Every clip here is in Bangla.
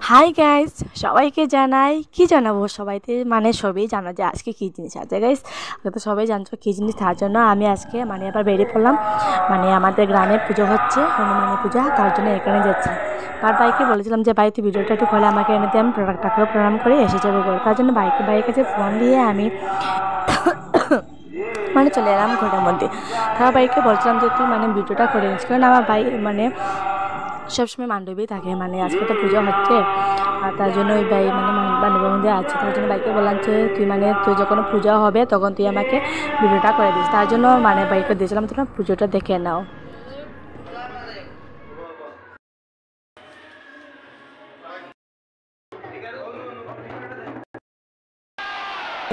হাই গাইস, সবাইকে জানাই কি জানাবো, সবাইতে মানে সবই জানো যে আজকে কী জিনিস আছে গাইস। তো সবাই জানছো কী জিনিস, তার জন্য আমি আজকে মানে আবার বেরিয়ে পড়লাম। মানে আমাদের গ্রামে পুজো হচ্ছে, হনুমানের পূজা, তার জন্য এখানে যাচ্ছি। আর ভাইকে বলেছিলাম যে ভাই তুই ভিডিওটা একটু খোলে আমাকে এনে দিয়ে, আমি ঠাকুর প্রণাম করে এসে যাবো করে। তার জন্য ভাইয়ের কাছে ফোন দিয়ে আমি মানে চলে এলাম ঘরের মধ্যে। তারপর ভাইকে বলছিলাম যে তুই মানে ভিডিওটা করে নিস, কারণ আমার ভাই মানে সবসময় মান্ডবী থাকে, মানে আজকে তো পুজো হচ্ছে। আর তার জন্য ওই ভাই মানে মান্ডবের মধ্যে আছে। তার জন্য ভাইকে বললাম যে তুই মানে তুই যখন পুজো হবে তখন তুই আমাকে ভিডিওটা করে দিস। তার জন্য মানে ভাইকে দিয়েছিলাম তোমরা পুজোটা দেখে নাও।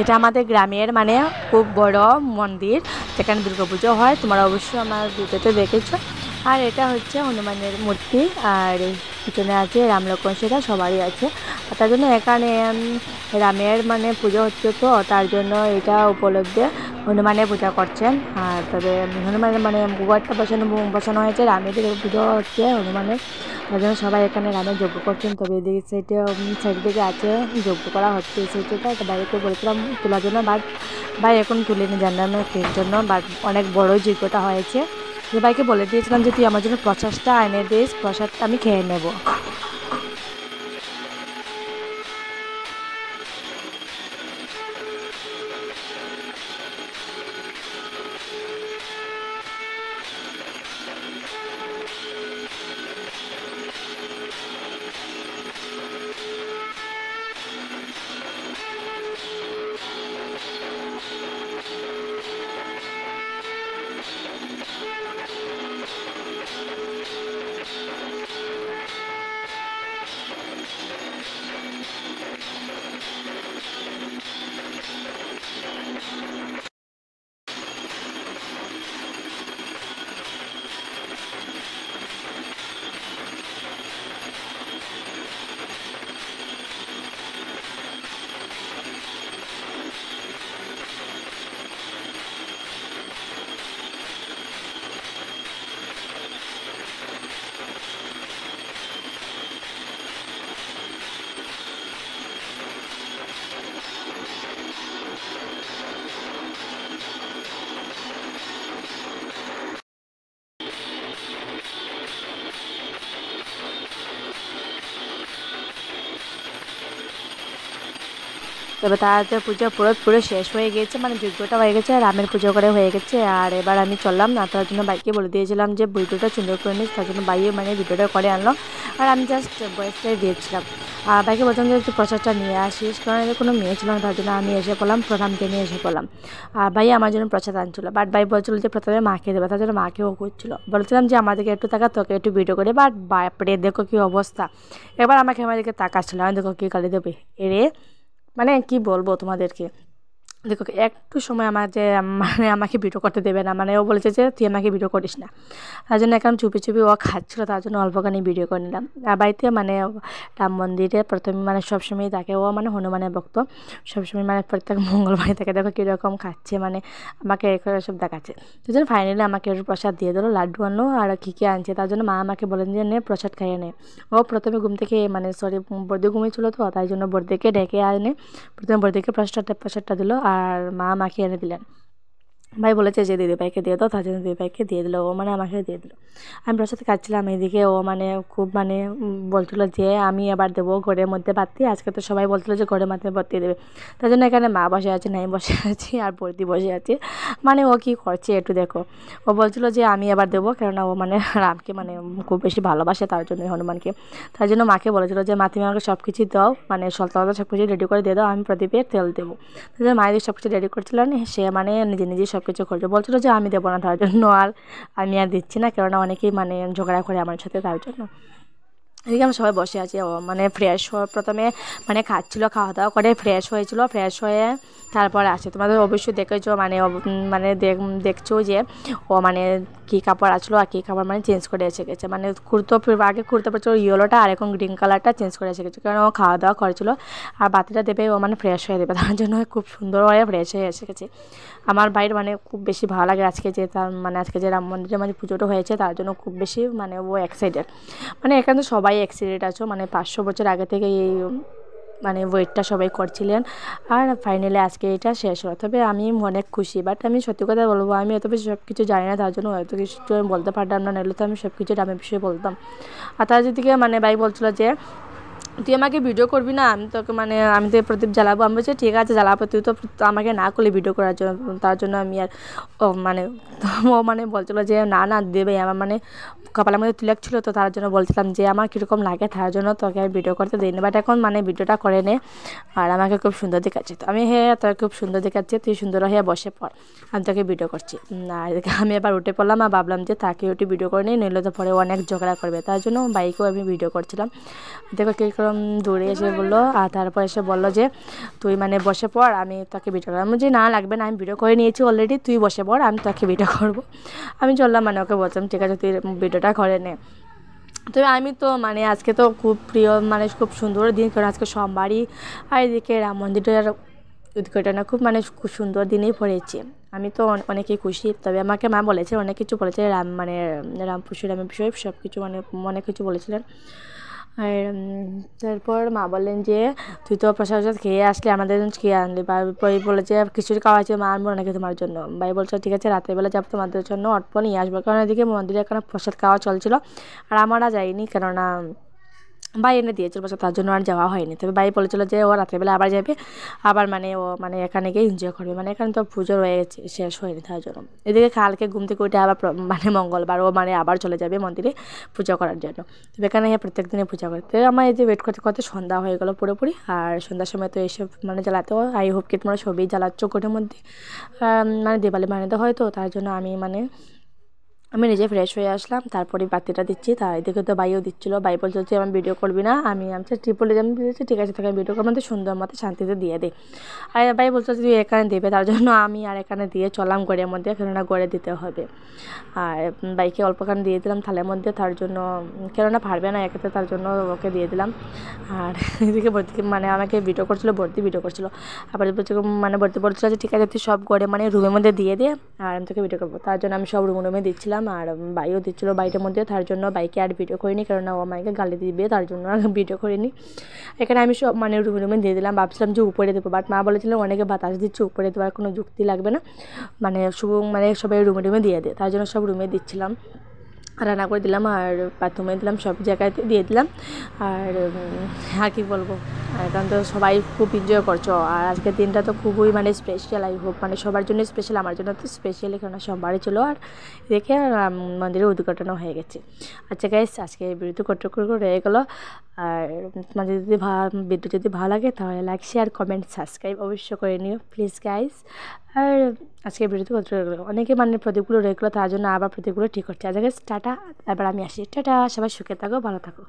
এটা আমাদের গ্রামের মানে খুব বড় মন্দির, যেখানে দুর্গাপুজো হয়। তোমরা অবশ্যই আমার ভিডিওতে দেখেছো। আর এটা হচ্ছে হনুমানের মূর্তি, আর পিছনে আছে রাম লক্ষ্মণ সীতা, সবারই আছে। আর তার জন্য এখানে রামের মানে পুজো হচ্ছে, তো তার জন্য এটা উপলক্ষে হনুমানের পূজা করছেন। আর তবে হনুমানের মানে গোবরটা বসানো হয়েছে, রামের পুজো হচ্ছে হনুমানের। তার জন্য সবাই এখানে রামের যজ্ঞ করছেন। তবে এদিকে সাইড দিকে আছে যজ্ঞ করা হচ্ছে এই সাইডটা। তো বাইরে বলেছিলাম তোলার জন্য, বাট ভাই এখন তুলিনি জানলাম এর জন্য, বাট অনেক বড় যজ্ঞটা হয়েছে। যে ভাইকে বলে দিয়েছিলাম যে তুই আমার জন্য প্রসাদটা এনে দিস, প্রসাদটা আমি খেয়ে নেব। তবে তাদের পুজো পুরো শেষ হয়ে গেছে, মানে যজ্ঞটা হয়ে গেছে, রামের পুজো করে হয়ে গেছে। আর এবার আমি চললাম না, তার জন্য বাইকে বলে দিয়েছিলাম যে ভিডিওটা সুন্দর করে নিস, তার জন্য বাইয়ে মানে ভিডিওটা করে আনলো। আর আমি জাস্ট ভয়েসটাই দিয়েছিলাম। আর বাইকে বলছিলাম যে একটু প্রসাদটা নিয়ে আসিস, কারণ কোনো মেয়ে ছিল না, তার জন্য আমি এসে পড়লাম, প্রণামকে নিয়ে এসে পড়লাম। আর ভাই আমার জন্য প্রসাদ আনছিল, বাট ভাই বলছিল যে প্রথমে মাকে দেবে, তার জন্য মাকেও করছিল। বলছিলাম যে আমাদেরকে একটু তাকা, তোকে একটু ভিডিও করে, বাট বাপরে দেখো কী অবস্থা। এবার আমাকে আমাদেরকে তাকাচ্ছিল, আমি দেখো কী গালি দেবে এরে, মানে কি বলবো তোমাদেরকে। দেখো একটু সময় আমার যে মানে আমাকে ভিডিও করতে দেবে না, মানে ও বলেছে যে তুই আমাকে ভিডিও করিস না। তার জন্য এখন চুপি চুপি ও খাচ্ছিলো, তার জন্য অল্পখানি ভিডিও করে নিলাম। আর বাড়িতে মানে রাম মন্দিরে প্রথমে মানে সবসময় থাকে, ও মানে হনুমানের ভক্ত, সবসময় মানে প্রত্যেক মঙ্গলবারে থাকে। দেখো কীরকম খাচ্ছে, মানে আমাকে সব দেখাচ্ছে। তার জন্য ফাইনালি আমাকে একটু প্রসাদ দিয়ে দিলো, লাড্ডু আনলো আর কী আনছে। তার জন্য মা আমাকে বলেন যে নে প্রসাদ খাইয়ে নে। ও প্রথমে ঘুম থেকে মানে বর্দি ঘুমিয়েছিলো, তো তাই জন্য বর্দিকে ডেকে আনে। প্রথমে বর্দিকে প্রসাদটা দিল, আর মা আমাকে এনে দিলেন। ভাই বলেছে যে দিদিভাইকে দিয়ে দাও, তার জন্য দিদিভাইকে দিয়ে দিল, ও মানে আমাকে দিয়ে দিল। আমি প্রসাদ খাচ্ছিলাম, এদিকে ও মানে খুব মানে বলছিল যে আমি আবার দেবো ঘরের মধ্যে বাতি। আজকে তো সবাই বলছিল যে ঘরের মধ্যে বাতি দেবে, তার জন্য এখানে মা বসে আছে, নাই বসে আছি, আর বর্দি বসে আছে। মানে ও কী করছে একটু দেখো। ও বলছিল যে আমি আবার দেবো, কেননা ও মানে রামকে মানে খুব বেশি ভালোবাসে, তার জন্য হনুমানকে। তার জন্য মাকে বলেছিল যে মা তুমি আমাকে সব কিছু দাও, মানে সলতা সব কিছু রেডি করে দিয়ে দাও, আমি প্রদীপে তেল দেবো। তার জন্য মায়েদের সব কিছু রেডি করছিলেন, সে মানে নিজে নিজে সব কিছু করছে। বলছিল যে আমি দেবো না, তার জন্য আর আমি আর দিচ্ছি না, কেননা অনেকেই মানে ঝগড়া করে আমার সাথে, তার জন্য। এদিকে আমরা সবাই বসে আছি। ও মানে ফ্রেশ হওয়ার প্রথমে মানে খাচ্ছিলো, খাওয়া দাওয়া করে ফ্রেশ হয়েছিল, ফ্রেশ হয়ে তারপরে আসে। তোমাদের অবশ্যই দেখেছো মানে মানে দেখছো যে ও মানে কী কাপড় আসলো আর কী কাপড় মানে চেঞ্জ করে এসে গেছে, মানে আগে কুর্তো পরছিল ইয়েলোটা, আর এখন গ্রিন কালারটা চেঞ্জ করে এসে গেছে, কারণ ও খাওয়া দাওয়া করেছিল। আর বাতিটা দেবে ও মানে ফ্রেশ হয়ে দেবে, তার জন্য খুব সুন্দর হয়ে ফ্রেশ হয়ে এসে গেছে। আমার বাইরে মানে খুব বেশি ভালো লাগে আজকে যে তার মানে আজকে যে রাম মন্দিরে মানে পুজোটা হয়েছে, তার জন্য খুব বেশি মানে ও এক্সাইটেড। মানে এখানে তো সবাই সবাই এক্সাইটেড আছো, মানে 500 বছর আগে থেকে এই মানে ওয়েটটা সবাই করছিলেন। আর ফাইনালি আজকে এটা শেষ হলো। তবে আমি অনেক খুশি, বাট আমি সত্যি কথা বলবো, আমি এত বেশি সব কিছু জানি না, তার জন্য হয়তো কিছু আমি বলতে পারতাম না, নাহলে তো আমি সব কিছু রামের বিষয়ে বলতাম। আর তার দিকে মানে ভাই বলছিল যে তুই আমাকে ভিডিও করবি না, আমি তোকে মানে আমি তো প্রদীপ জ্বালাবো। আমি বলছি ঠিক আছে জ্বালাবো, তুই তো আমাকে না করলে ভিডিও করার জন্য, তার জন্য আমি আর ও মানে ও মানে বলছিলো যে না না দেবে, আমার মানে কপালের মধ্যে তিলক ছিল, তো তার জন্য বলছিলাম যে আমার কীরকম লাগে, তার জন্য তোকে আমি ভিডিও করতে দিই না, বাট এখন মানে ভিডিওটা করে নে। আর আমাকে খুব সুন্দর দেখাচ্ছে, তো আমি হ্যাঁ তোকে খুব সুন্দর দেখাচ্ছে, তুই সুন্দর হয়ে বসে পড়, আমি তোকে ভিডিও করছি। আর আমি এবার উঠে পড়লাম আর ভাবলাম যে তাকে উঠে ভিডিও করে নিই, নইলে তো পরে অনেক ঝগড়া করবে, তার জন্য বাইকেও আমি ভিডিও করছিলাম। দেখো কীরকম দৌড়ে এসে বললো, আর তারপর এসে বললো যে তুই মানে বসে পড়, আমি তোকে ভিডিও করলাম। যে না লাগবে না, আমি ভিডিও করে নিয়েছি অলরেডি, তুই বসে পড়, আমি তোকে ভিডিও করবো। আমি চললাম, মানে ওকে বলছিলাম ঠিক আছে তুই ভিডিওটা করে নে। তবে আমি তো মানে আজকে তো খুব প্রিয়, মানে খুব সুন্দর দিন, কারণ আজকে সোমবারই, আর এদিকে রাম মন্দিরটার উদ্ঘাটনে খুব মানে খুব সুন্দর দিনেই পড়েছি। আমি তো অনেকই খুশি। তবে আমাকে মা বলেছে অনেক কিছু বলেছে, মানে রামের বিষয়ে সব কিছু মানে অনেক কিছু বলেছিলেন। আর তারপর মা বললেন যে তুই তো প্রসাদ খেয়ে আসলে, আমাদের জন্য খেয়ে আনলি, বা বলে যে খিচুড়ি খাওয়াচ্ছে মা, আনবো নাকি তোমার জন্য। ভাই বলছো ঠিক আছে রাতেরবেলা যাবো তোমাদের জন্য, অল্প নিয়ে আসবো, কারণ এদিকে মন্দিরে এখানে প্রসাদ খাওয়া চলছিল, আর আমরা যাইনি, কেননা ভাই এনে দিয়েছিল বছর, তার জন্য আর যাওয়া হয়নি। তবে ভাই বলেছিল যে ও রাত্রেবেলা আবার যাবে, আবার মানে ও মানে এখানে গিয়ে এনজয় করবে, মানে এখানে তো পুজো রয়ে গেছে, শেষ হয়নি, তার জন্য। এদিকে কালকে ঘুম থেকে উঠে আবার মানে মঙ্গলবার ও মানে আবার চলে যাবে মন্দিরে পুজো করার জন্য। তবে এখানে প্রত্যেক দিনে পূজা করতে আমার এই যে ওয়েট করতে করতে সন্ধ্যা হয়ে গেলো পুরোপুরি। আর সন্ধ্যার সময় তো এইসব মানে জ্বালাতেও, আই হোপ কি তোমরা সবই জ্বালাচ্ছ কোটের মধ্যে, মানে দেওয়ালি বানাতে হয়, তো তার জন্য আমি নিজে ফ্রেশ হয়ে আসলাম, তারপরে বাতিটা দিচ্ছি। তার এদিকে তো বাইও দিচ্ছিলো, বাই বলছে যে আমার ভিডিও করবি না, আমি ট্রিপলে আমি দিয়েছি ঠিক আছে তোকে ভিডিও করবো, তো সুন্দর মতো শান্তিতে দিয়ে দে। আর ভাই বলছে যে তুই এখানে দেবে, তার জন্য আমি আর এখানে দিয়ে চললাম গড়ের মধ্যে, কেননা গড়ে দিতে হবে। আর বাইকে অল্পখানে দিয়ে দিলাম থালের মধ্যে, তার জন্য কেননা পারবে না একাতে, তার জন্য ওকে দিয়ে দিলাম। আর এদিকে ভর্তি মানে আমাকে ভিডিও করছিলো, ভর্তি ভিডিও করছিলো, আবার মানে ভর্তি বলছিলো যে ঠিক আছে তুই সব গড়ে মানে রুমের মধ্যে দিয়ে দে, আর আমি তোকে ভিডিও করবো। তার জন্য আমি সব রুমে দিচ্ছিলাম, আর বাইও দিচ্ছিলো বাইরের মধ্যে, তার জন্য বাইকে আর ভিডিও করিনি, কেননা ও আমাকে গালি দিবে, তার জন্য আর ভিডিও করিনি। এখানে আমি সব মানে রুমে দিয়ে দিলাম, ভাবছিলাম যে উপরে দেবো, বাট মা বলেছিলেন অনেকে বাতাস দিচ্ছে, উপরে দেওয়ার কোনো যুক্তি লাগবে না, মানে মানে সবাই রুমে দিয়ে দে, তার জন্য সব রুমে দিচ্ছিলাম, রান্না করে দিলাম, আর বাথরুমে দিলাম, সব জায়গায় দিয়ে দিলাম। আর কী বলবো, এখন তো সবাই খুব এনজয় করছো, আর আজকের দিনটা তো খুবই মানে স্পেশাল, আই হোপ মানে সবার জন্য স্পেশাল, আমার জন্য তো স্পেশালি, কারণ সোমবারই ছিল, আর দেখে মন্দিরের উদ্ঘাটনও হয়ে গেছে। আচ্ছা গাইস, আজকে ভিডিও করতে রয়ে গেলো। আর তোমাদের যদি ভিডিও যদি ভালো লাগে তাহলে লাইক শেয়ার কমেন্ট সাবস্ক্রাইব অবশ্যই করে নিও প্লিজ গাইস। আর আজকে ভিডিওতে করতে রয়ে গেলো, অনেকে মানে প্রদীপগুলো রয়ে গেলো, তার জন্য আবার প্রদীপগুলো ঠিক করছে। আচ্ছা গাইস টাটা, এবার আমি আসি, টাটা, সবাই সুখে থাকো, ভালো থাকো।